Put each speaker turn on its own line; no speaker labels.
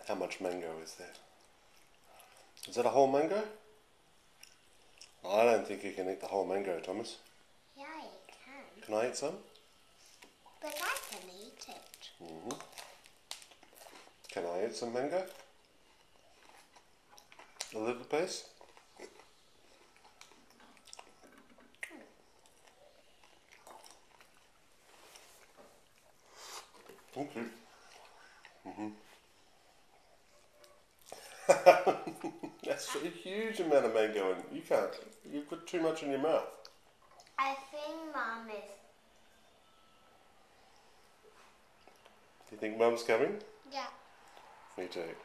How much mango is there? Is that a whole mango? I don't think you can eat the whole mango, Thomas.
Yeah, you can.
Can I eat some?
But I can eat it.
Can I eat some mango? A little piece? Thank you. That's a huge amount of mango and you can't. You've put too much in your mouth.
I think Mum is...
Do you think Mum's coming?
Yeah.
Me too.